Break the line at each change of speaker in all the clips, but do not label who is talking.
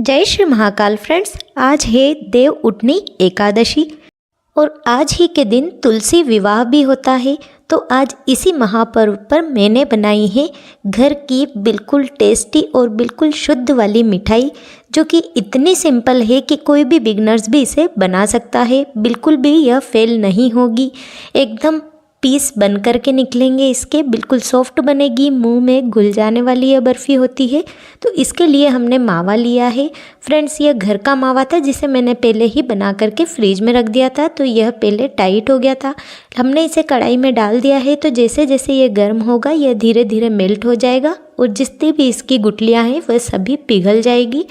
जय श्री महाकाल फ्रेंड्स। आज है देव उठनी एकादशी और आज ही के दिन तुलसी विवाह भी होता है। तो आज इसी महापर्व पर मैंने बनाई है घर की बिल्कुल टेस्टी और बिल्कुल शुद्ध वाली मिठाई, जो कि इतनी सिंपल है कि कोई भी बिगनर्स भी इसे बना सकता है। बिल्कुल भी यह फेल नहीं होगी, एकदम पीस बन कर के निकलेंगे इसके, बिल्कुल सॉफ्ट बनेगी, मुंह में घुल जाने वाली यह बर्फ़ी होती है। तो इसके लिए हमने मावा लिया है फ्रेंड्स। यह घर का मावा था जिसे मैंने पहले ही बना करके फ्रीज में रख दिया था, तो यह पहले टाइट हो गया था। हमने इसे कढ़ाई में डाल दिया है, तो जैसे जैसे ये गर्म होगा यह धीरे धीरे मेल्ट हो जाएगा और जितनी भी इसकी गुठलियाँ हैं वह सभी पिघल जाएगी।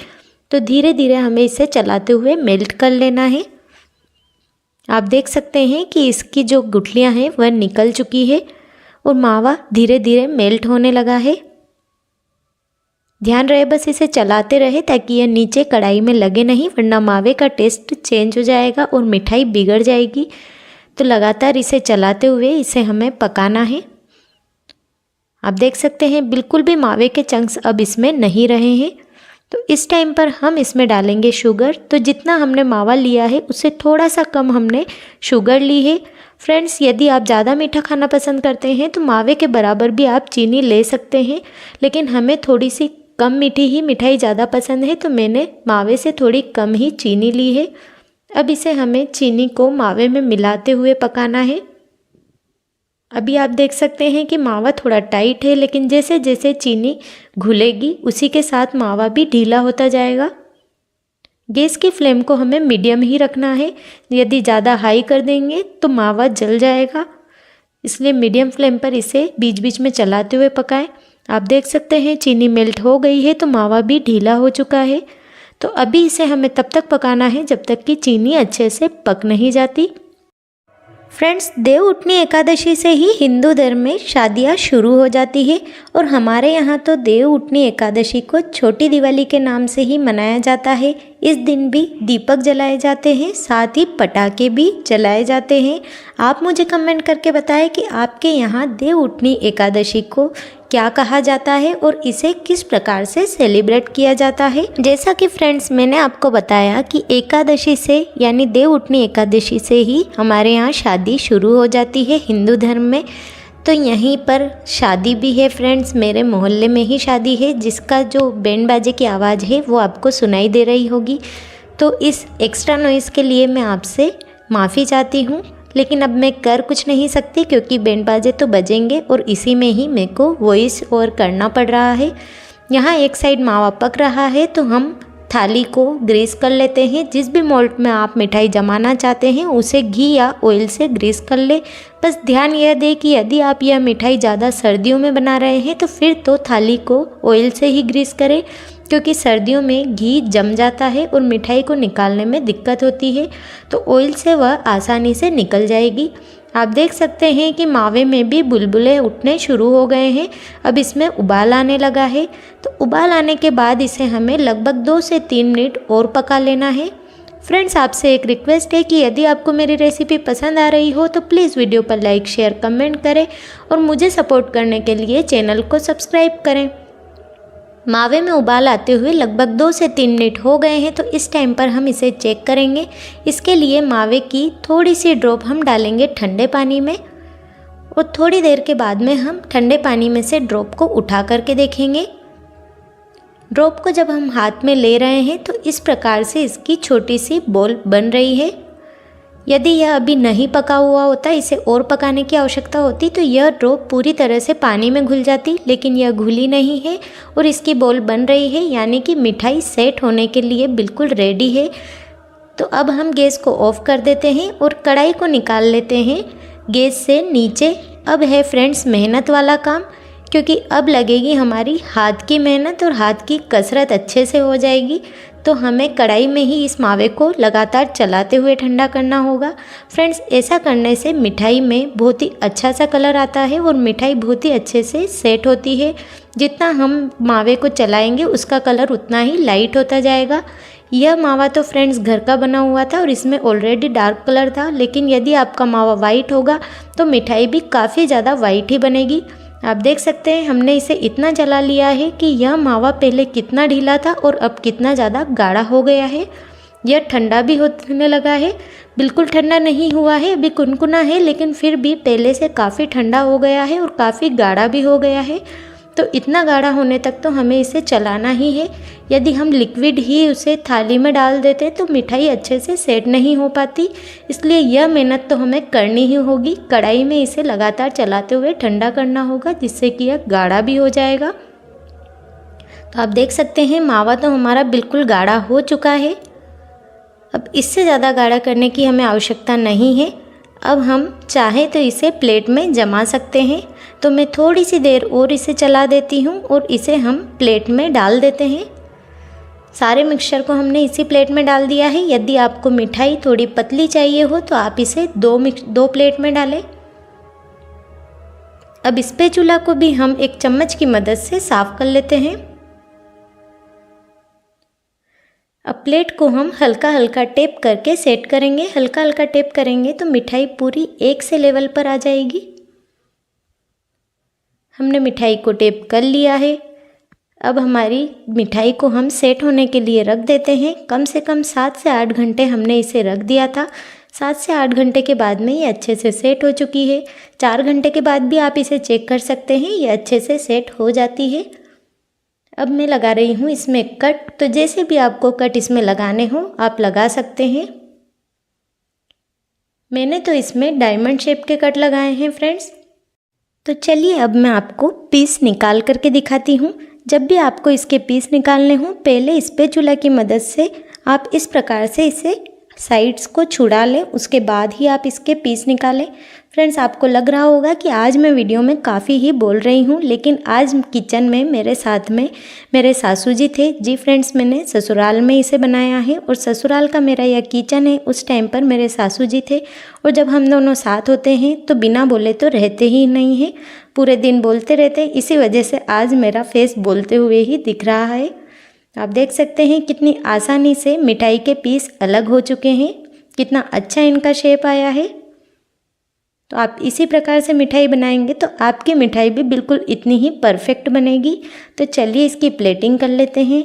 तो धीरे धीरे हमें इसे चलाते हुए मेल्ट कर लेना है। आप देख सकते हैं कि इसकी जो गुठलियां हैं वह निकल चुकी है और मावा धीरे धीरे मेल्ट होने लगा है। ध्यान रहे बस इसे चलाते रहे ताकि यह नीचे कढ़ाई में लगे नहीं, वरना मावे का टेस्ट चेंज हो जाएगा और मिठाई बिगड़ जाएगी। तो लगातार इसे चलाते हुए इसे हमें पकाना है। आप देख सकते हैं बिल्कुल भी मावे के चंक्स अब इसमें नहीं रहे हैं। तो इस टाइम पर हम इसमें डालेंगे शुगर। तो जितना हमने मावा लिया है उससे थोड़ा सा कम हमने शुगर ली है फ्रेंड्स। यदि आप ज़्यादा मीठा खाना पसंद करते हैं तो मावे के बराबर भी आप चीनी ले सकते हैं, लेकिन हमें थोड़ी सी कम मीठी ही मिठाई ज़्यादा पसंद है, तो मैंने मावे से थोड़ी कम ही चीनी ली है। अब इसे हमें चीनी को मावे में मिलाते हुए पकाना है। अभी आप देख सकते हैं कि मावा थोड़ा टाइट है, लेकिन जैसे जैसे चीनी घुलेगी उसी के साथ मावा भी ढीला होता जाएगा। गैस की फ्लेम को हमें मीडियम ही रखना है, यदि ज़्यादा हाई कर देंगे तो मावा जल जाएगा, इसलिए मीडियम फ्लेम पर इसे बीच बीच में चलाते हुए पकाएं। आप देख सकते हैं चीनी मेल्ट हो गई है तो मावा भी ढीला हो चुका है। तो अभी इसे हमें तब तक पकाना है जब तक कि चीनी अच्छे से पक नहीं जाती। फ्रेंड्स, देव उठनी एकादशी से ही हिंदू धर्म में शादियाँ शुरू हो जाती है और हमारे यहाँ तो देव उठनी एकादशी को छोटी दिवाली के नाम से ही मनाया जाता है। इस दिन भी दीपक जलाए जाते हैं, साथ ही पटाखे भी जलाए जाते हैं। आप मुझे कमेंट करके बताएं कि आपके यहाँ देव उठनी एकादशी को क्या कहा जाता है और इसे किस प्रकार से सेलिब्रेट किया जाता है। जैसा कि फ्रेंड्स मैंने आपको बताया कि एकादशी से यानी देव उठनी एकादशी से ही हमारे यहाँ शादी शुरू हो जाती है हिंदू धर्म में। तो यहीं पर शादी भी है फ्रेंड्स, मेरे मोहल्ले में ही शादी है, जिसका जो बैंड बाजे की आवाज़ है वो आपको सुनाई दे रही होगी। तो इस एक्स्ट्रा नॉइज़ के लिए मैं आपसे माफ़ी चाहती हूँ, लेकिन अब मैं कर कुछ नहीं सकती क्योंकि बैंड बाजे तो बजेंगे और इसी में ही मेरे को वॉइस ओवर करना पड़ रहा है। यहाँ एक साइड मावा पक रहा है तो हम थाली को ग्रीस कर लेते हैं। जिस भी मोल्ड में आप मिठाई जमाना चाहते हैं उसे घी या ऑयल से ग्रीस कर ले। बस ध्यान यह दें कि यदि आप यह मिठाई ज़्यादा सर्दियों में बना रहे हैं तो फिर तो थाली को ऑयल से ही ग्रीस करें, क्योंकि सर्दियों में घी जम जाता है और मिठाई को निकालने में दिक्कत होती है। तो ऑयल से वह आसानी से निकल जाएगी। आप देख सकते हैं कि मावे में भी बुलबुले उठने शुरू हो गए हैं। अब इसमें उबाल आने लगा है। तो उबाल आने के बाद इसे हमें लगभग 2 से 3 मिनट और पका लेना है। फ्रेंड्स, आपसे एक रिक्वेस्ट है कि यदि आपको मेरी रेसिपी पसंद आ रही हो तो प्लीज़ वीडियो पर लाइक शेयर कमेंट करें और मुझे सपोर्ट करने के लिए चैनल को सब्सक्राइब करें। मावे में उबाल आते हुए लगभग 2 से 3 मिनट हो गए हैं, तो इस टाइम पर हम इसे चेक करेंगे। इसके लिए मावे की थोड़ी सी ड्रॉप हम डालेंगे ठंडे पानी में और थोड़ी देर के बाद में हम ठंडे पानी में से ड्रॉप को उठा करके देखेंगे। ड्रॉप को जब हम हाथ में ले रहे हैं तो इस प्रकार से इसकी छोटी सी बॉल बन रही है। यदि यह अभी नहीं पका हुआ होता, इसे और पकाने की आवश्यकता होती, तो यह ड्रॉप पूरी तरह से पानी में घुल जाती, लेकिन यह घुली नहीं है और इसकी बॉल बन रही है, यानी कि मिठाई सेट होने के लिए बिल्कुल रेडी है। तो अब हम गैस को ऑफ कर देते हैं और कढ़ाई को निकाल लेते हैं गैस से नीचे। अब है फ्रेंड्स मेहनत वाला काम, क्योंकि अब लगेगी हमारी हाथ की मेहनत और हाथ की कसरत अच्छे से हो जाएगी। तो हमें कढ़ाई में ही इस मावे को लगातार चलाते हुए ठंडा करना होगा। फ्रेंड्स, ऐसा करने से मिठाई में बहुत ही अच्छा सा कलर आता है और मिठाई बहुत ही अच्छे से सेट होती है। जितना हम मावे को चलाएंगे उसका कलर उतना ही लाइट होता जाएगा। यह मावा तो फ्रेंड्स घर का बना हुआ था और इसमें ऑलरेडी डार्क कलर था, लेकिन यदि आपका मावा वाइट होगा तो मिठाई भी काफ़ी ज़्यादा वाइट ही बनेगी। आप देख सकते हैं हमने इसे इतना जला लिया है कि यह मावा पहले कितना ढीला था और अब कितना ज़्यादा गाढ़ा हो गया है। यह ठंडा भी होने लगा है, बिल्कुल ठंडा नहीं हुआ है, अभी कुनकुना है, लेकिन फिर भी पहले से काफ़ी ठंडा हो गया है और काफ़ी गाढ़ा भी हो गया है। तो इतना गाढ़ा होने तक तो हमें इसे चलाना ही है। यदि हम लिक्विड ही उसे थाली में डाल देते तो मिठाई अच्छे से सेट नहीं हो पाती, इसलिए यह मेहनत तो हमें करनी ही होगी। कढ़ाई में इसे लगातार चलाते हुए ठंडा करना होगा, जिससे कि यह गाढ़ा भी हो जाएगा। तो आप देख सकते हैं मावा तो हमारा बिल्कुल गाढ़ा हो चुका है। अब इससे ज़्यादा गाढ़ा करने की हमें आवश्यकता नहीं है। अब हम चाहे तो इसे प्लेट में जमा सकते हैं। तो मैं थोड़ी सी देर और इसे चला देती हूँ और इसे हम प्लेट में डाल देते हैं। सारे मिक्सचर को हमने इसी प्लेट में डाल दिया है। यदि आपको मिठाई थोड़ी पतली चाहिए हो तो आप इसे दो प्लेट में डालें। अब स्पैचुला को भी हम एक चम्मच की मदद से साफ़ कर लेते हैं। अब प्लेट को हम हल्का हल्का टेप करके सेट करेंगे। हल्का हल्का टेप करेंगे तो मिठाई पूरी एक से लेवल पर आ जाएगी। हमने मिठाई को टेप कर लिया है। अब हमारी मिठाई को हम सेट होने के लिए रख देते हैं। कम से कम 7 से 8 घंटे हमने इसे रख दिया था। 7 से 8 घंटे के बाद में ये अच्छे से सेट हो चुकी है। 4 घंटे के बाद भी आप इसे चेक कर सकते हैं, ये अच्छे से सेट हो जाती है। अब मैं लगा रही हूँ इसमें कट। तो जैसे भी आपको कट इसमें लगाने हो आप लगा सकते हैं। मैंने तो इसमें डायमंड शेप के कट लगाए हैं फ्रेंड्स। तो चलिए अब मैं आपको पीस निकाल करके दिखाती हूँ। जब भी आपको इसके पीस निकालने हों, पहले स्पैचुला की मदद से आप इस प्रकार से इसे साइड्स को छुड़ा लें, उसके बाद ही आप इसके पीस निकालें। फ्रेंड्स, आपको लग रहा होगा कि आज मैं वीडियो में काफ़ी ही बोल रही हूँ, लेकिन आज किचन में मेरे साथ में मेरे सासू जी थे। जी फ्रेंड्स, मैंने ससुराल में इसे बनाया है और ससुराल का मेरा यह किचन है। उस टाइम पर मेरे सासू जी थे और जब हम दोनों साथ होते हैं तो बिना बोले तो रहते ही नहीं हैं, पूरे दिन बोलते रहते हैं। इसी वजह से आज मेरा फेस बोलते हुए ही दिख रहा है। आप देख सकते हैं कितनी आसानी से मिठाई के पीस अलग हो चुके हैं, कितना अच्छा इनका शेप आया है। तो आप इसी प्रकार से मिठाई बनाएंगे तो आपकी मिठाई भी बिल्कुल इतनी ही परफेक्ट बनेगी। तो चलिए इसकी प्लेटिंग कर लेते हैं।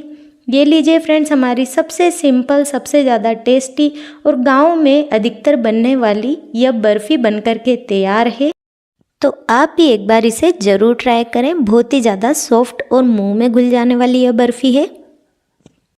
ये लीजिए फ्रेंड्स, हमारी सबसे सिंपल, सबसे ज़्यादा टेस्टी और गाँव में अधिकतर बनने वाली यह बर्फ़ी बनकर के तैयार है। तो आप भी एक बार इसे ज़रूर ट्राई करें। बहुत ही ज़्यादा सॉफ्ट और मुंह में घुल जाने वाली यह बर्फ़ी है।